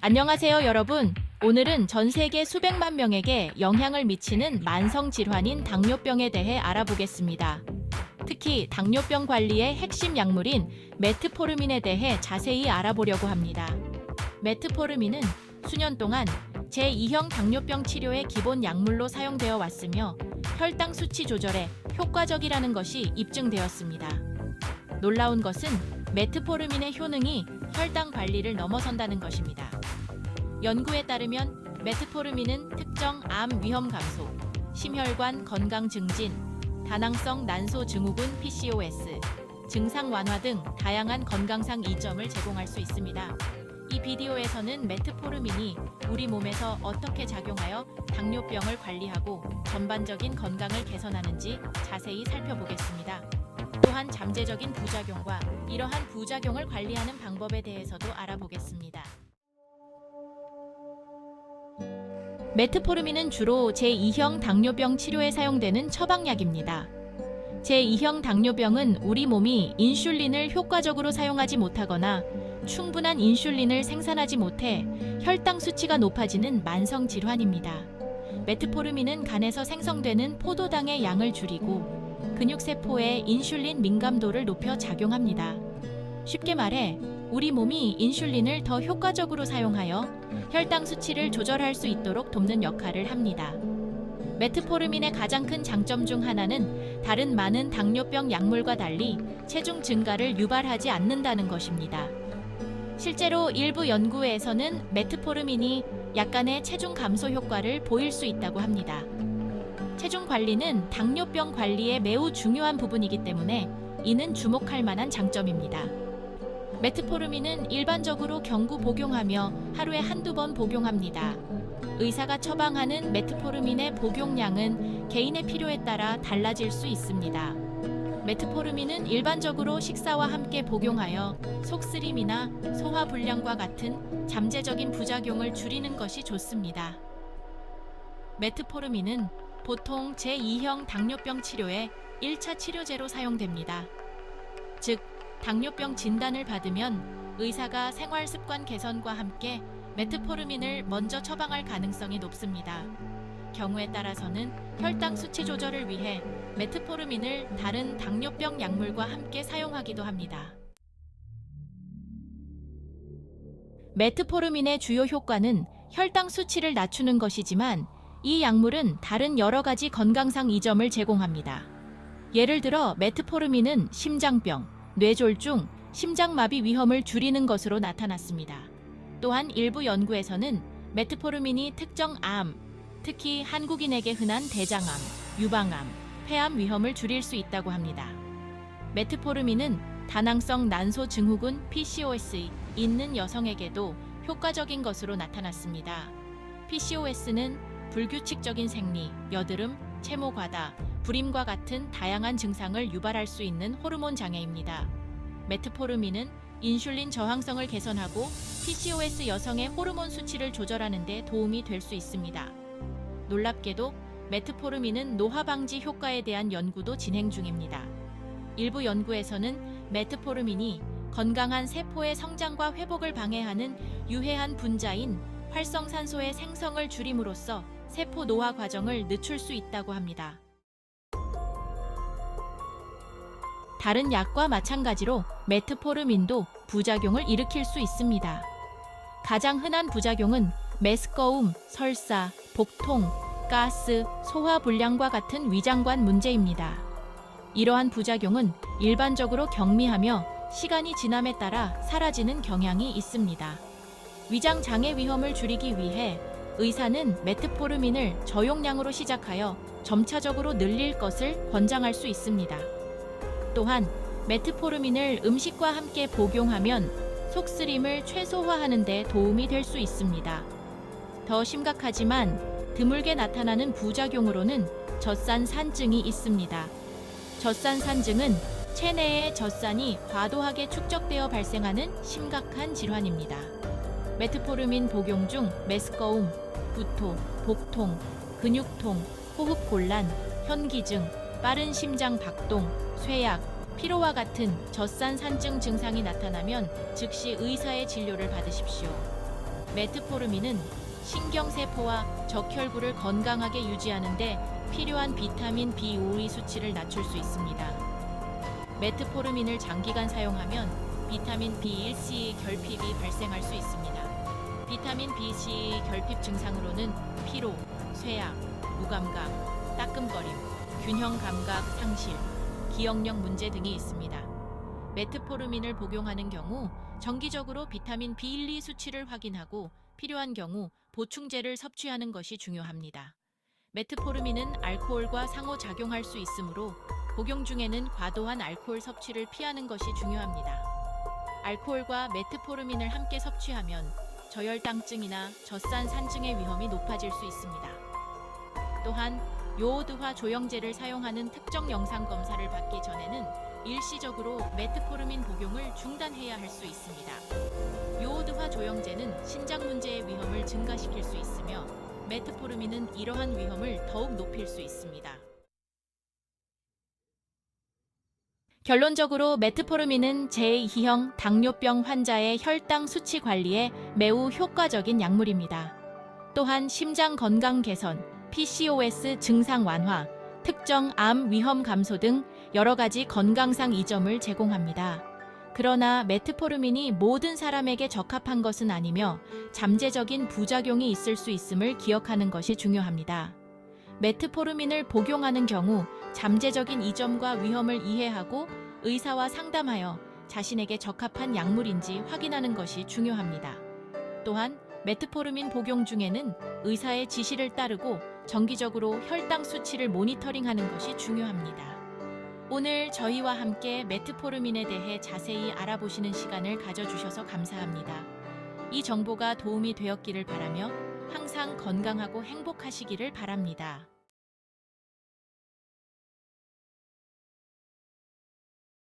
안녕하세요, 여러분. 오늘은 전 세계 수백만 명에게 영향을 미치는 만성 질환인 당뇨병에 대해 알아보겠습니다. 특히 당뇨병 관리의 핵심 약물인 메트포르민에 대해 자세히 알아보려고 합니다. 메트포르민은 수년 동안 제2형 당뇨병 치료의 기본 약물로 사용되어 왔으며 혈당 수치 조절에 효과적이라는 것이 입증되었습니다. 놀라운 것은 메트포르민의 효능이 혈당 관리를 넘어선다는 것입니다. 연구에 따르면 메트포르민은 특정 암 위험 감소, 심혈관 건강 증진, 다낭성 난소 증후군 PCOS, 증상 완화 등 다양한 건강상 이점을 제공할 수 있습니다. 이 비디오에서는 메트포르민이 우리 몸에서 어떻게 작용하여 당뇨병을 관리하고 전반적인 건강을 개선하는지 자세히 살펴보겠습니다. 또한 잠재적인 부작용과 이러한 부작용을 관리하는 방법에 대해서도 알아보겠습니다. 메트포르민은 주로 제2형 당뇨병 치료에 사용되는 처방약입니다. 제2형 당뇨병은 우리 몸이 인슐린을 효과적으로 사용하지 못하거나 충분한 인슐린을 생산하지 못해 혈당 수치가 높아지는 만성 질환입니다. 메트포르민은 간에서 생성되는 포도당의 양을 줄이고 근육세포의 인슐린 민감도를 높여 작용합니다. 쉽게 말해 우리 몸이 인슐린을 더 효과적으로 사용하여 혈당 수치를 조절할 수 있도록 돕는 역할을 합니다. 메트포르민의 가장 큰 장점 중 하나는 다른 많은 당뇨병 약물과 달리 체중 증가를 유발하지 않는다는 것입니다. 실제로 일부 연구에서는 메트포르민이 약간의 체중 감소 효과를 보일 수 있다고 합니다. 체중 관리는 당뇨병 관리에 매우 중요한 부분이기 때문에 이는 주목할 만한 장점입니다. 메트포르민은 일반적으로 경구 복용하며 하루에 한두 번 복용합니다. 의사가 처방하는 메트포르민의 복용량은 개인의 필요에 따라 달라질 수 있습니다. 메트포르민은 일반적으로 식사와 함께 복용하여 속쓰림이나 소화불량과 같은 잠재적인 부작용을 줄이는 것이 좋습니다. 메트포르민은 보통 제2형 당뇨병 치료의 1차 치료제로 사용됩니다. 즉, 당뇨병 진단을 받으면 의사가 생활 습관 개선과 함께 메트포르민을 먼저 처방할 가능성이 높습니다. 경우에 따라서는 혈당 수치 조절을 위해 메트포르민을 다른 당뇨병 약물과 함께 사용하기도 합니다. 메트포르민의 주요 효과는 혈당 수치를 낮추는 것이지만 이 약물은 다른 여러 가지 건강상 이점을 제공합니다. 예를 들어 메트포르민은 심장병, 뇌졸중, 심장마비 위험을 줄이는 것으로 나타났습니다. 또한 일부 연구에서는 메트포르민이 특정 암, 특히 한국인에게 흔한 대장암, 유방암, 폐암 위험을 줄일 수 있다고 합니다. 메트포르민은 다낭성 난소 증후군 PCOS에 있는 여성에게도 효과적인 것으로 나타났습니다. PCOS는 불규칙적인 생리, 여드름, 채모 과다, 불임과 같은 다양한 증상을 유발할 수 있는 호르몬 장애입니다. 메트포르민은 인슐린 저항성을 개선하고 PCOS 여성의 호르몬 수치를 조절하는 데 도움이 될 수 있습니다. 놀랍게도 메트포르민은 노화 방지 효과에 대한 연구도 진행 중입니다. 일부 연구에서는 메트포르민이 건강한 세포의 성장과 회복을 방해하는 유해한 분자인 활성산소의 생성을 줄임으로써 세포 노화 과정을 늦출 수 있다고 합니다. 다른 약과 마찬가지로 메트포르민도 부작용을 일으킬 수 있습니다. 가장 흔한 부작용은 메스꺼움, 설사, 복통, 가스, 소화불량과 같은 위장관 문제입니다. 이러한 부작용은 일반적으로 경미하며 시간이 지남에 따라 사라지는 경향이 있습니다. 위장 장애 위험을 줄이기 위해 의사는 메트포르민을 저용량으로 시작하여 점차적으로 늘릴 것을 권장할 수 있습니다. 또한 메트포르민을 음식과 함께 복용하면 속쓰림을 최소화하는 데 도움이 될 수 있습니다. 더 심각하지만 드물게 나타나는 부작용으로는 젖산산증이 있습니다. 젖산산증은 체내의 젖산이 과도하게 축적되어 발생하는 심각한 질환입니다. 메트포르민 복용 중 메스꺼움, 구토, 복통, 근육통, 호흡곤란, 현기증, 빠른 심장 박동, 쇠약, 피로와 같은 젖산산증 증상이 나타나면 즉시 의사의 진료를 받으십시오. 메트포르민은 신경세포와 적혈구를 건강하게 유지하는 데 필요한 비타민 B5의 수치를 낮출 수 있습니다. 메트포르민을 장기간 사용하면 비타민 B1C의 결핍이 발생할 수 있습니다. 비타민 B1C의 결핍 증상으로는 피로, 쇠약, 무감각, 따끔거림, 균형 감각 상실, 기억력 문제 등이 있습니다. 메트포르민을 복용하는 경우 정기적으로 비타민 B1, 2 수치를 확인하고 필요한 경우 보충제를 섭취하는 것이 중요합니다. 메트포르민은 알코올과 상호작용할 수 있으므로 복용 중에는 과도한 알코올 섭취를 피하는 것이 중요합니다. 알코올과 메트포르민을 함께 섭취하면 저혈당증이나 젖산 산증의 위험이 높아질 수 있습니다. 또한 요오드화 조영제를 사용하는 특정 영상 검사를 받기 전에는 일시적으로 메트포르민 복용을 중단해야 할 수 있습니다. 요오드화 조영제는 신장 문제의 위험을 증가시킬 수 있으며 메트포르민은 이러한 위험을 더욱 높일 수 있습니다. 결론적으로 메트포르민은 제2형 당뇨병 환자의 혈당 수치 관리에 매우 효과적인 약물입니다. 또한 심장 건강 개선, PCOS 증상 완화, 특정 암 위험 감소 등 여러 가지 건강상 이점을 제공합니다. 그러나 메트포르민이 모든 사람에게 적합한 것은 아니며 잠재적인 부작용이 있을 수 있음을 기억하는 것이 중요합니다. 메트포르민을 복용하는 경우 잠재적인 이점과 위험을 이해하고 의사와 상담하여 자신에게 적합한 약물인지 확인하는 것이 중요합니다. 또한 메트포르민 복용 중에는 의사의 지시를 따르고 정기적으로 혈당 수치를 모니터링하는 것이 중요합니다. 오늘 저희와 함께 메트포르민에 대해 자세히 알아보시는 시간을 가져주셔서 감사합니다. 이 정보가 도움이 되었기를 바라며 항상 건강하고 행복하시기를 바랍니다.